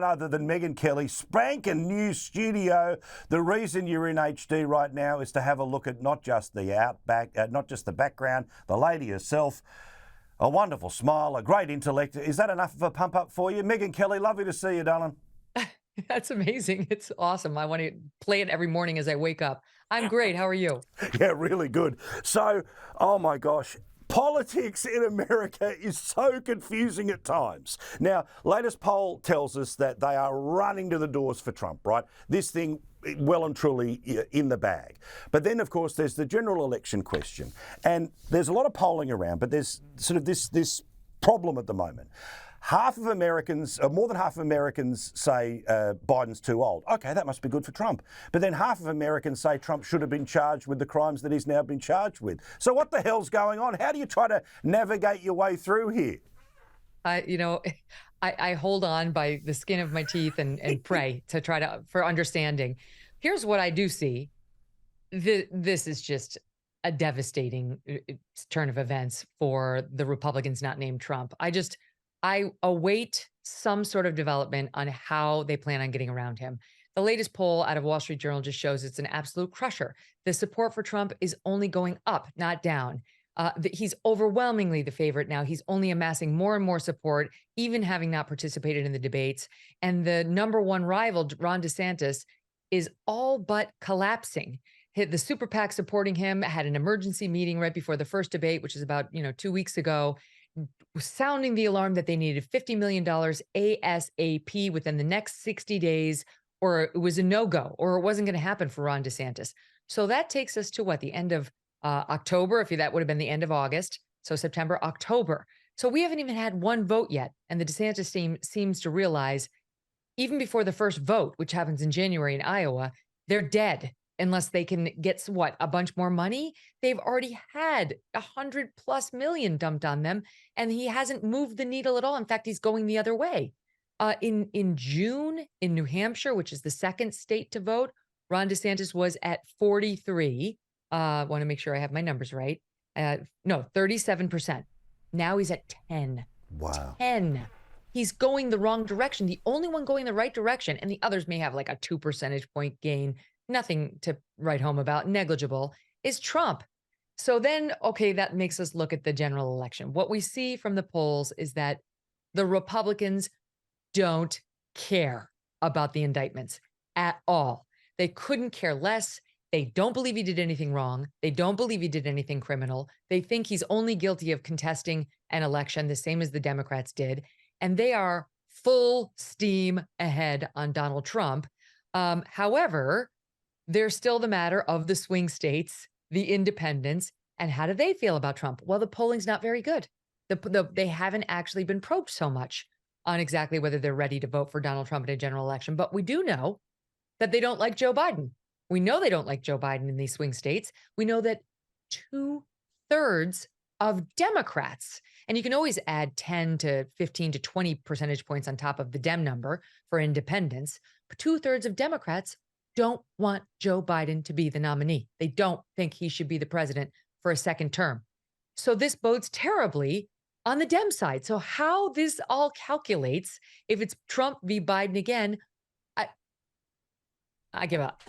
Other than Megyn Kelly, spanking new studio. The reason you're in HD right now is to have a look at not just the not just the background, the lady herself. A wonderful smile, a great intellect. Is that enough of a pump up for you? Megyn Kelly, lovely to see you, darling. That's amazing. It's awesome. I want to play it every morning as I wake up. I'm great. How are you? Yeah, really good. So, oh my gosh. Politics in America is so confusing at times. Now, latest poll tells us that they are running to the doors for Trump, right? This thing well and truly in the bag. But then, of course, there's the general election question. And there's a lot of polling around, but there's sort of this problem at the moment. Half of Americans, more than half of Americans say Biden's too old. Okay, that must be good for Trump. But then half of Americans say Trump should have been charged with the crimes that he's now been charged with. So what the hell's going on? How do you try to navigate your way through here? I, you know, I hold on by the skin of my teeth and pray to try to for understanding. Here's what I do see. This is just a devastating turn of events for the Republicans not named Trump. I await some sort of development on how they plan on getting around him. The latest poll out of Wall Street Journal just shows it's an absolute crusher. The support for Trump is only going up, not down. He's overwhelmingly the favorite now. He's only amassing more and more support, even having not participated in the debates. And the number one rival, Ron DeSantis, is all but collapsing. The super PAC supporting him had an emergency meeting right before the first debate, which is about 2 weeks ago, sounding the alarm that they needed $50 million ASAP within the next 60 days, or it was a no-go, or it wasn't going to happen for Ron DeSantis. So that takes us to what, the end of October, if that would have been the end of August. So September, October. So we haven't even had one vote yet. And the DeSantis team seems to realize even before the first vote, which happens in January in Iowa, they're dead unless they can get a bunch more money. They've already had 100+ million dumped on them, and he hasn't moved the needle at all. In fact, he's going the other way. In June in New Hampshire, which is the second state to vote, Ron DeSantis was at 43. Want to make sure I have my numbers right. No, 37%. Now he's at 10. Wow. 10. He's going the wrong direction. The only one going the right direction, and the others may have like a 2 percentage point gain, nothing to write home about, negligible, is Trump. So then, okay, that makes us look at the general election. What we see from the polls is that the Republicans don't care about the indictments at all. They couldn't care less. They don't believe he did anything wrong. They don't believe he did anything criminal. They think he's only guilty of contesting an election, the same as the Democrats did. And they are full steam ahead on Donald Trump. However, there's still the matter of the swing states, the independents, and how do they feel about Trump? Well, the polling's not very good. They haven't actually been probed so much on exactly whether they're ready to vote for Donald Trump in a general election. But we do know that they don't like Joe Biden. We know they don't like Joe Biden in these swing states. We know that 2/3 of Democrats, and you can always add 10 to 15 to 20 percentage points on top of the Dem number for independents, but 2/3 of Democrats don't want Joe Biden to be the nominee. They don't think he should be the president for a second term. So this bodes terribly on the Dem side. So how this all calculates, if it's Trump v. Biden again, I give up.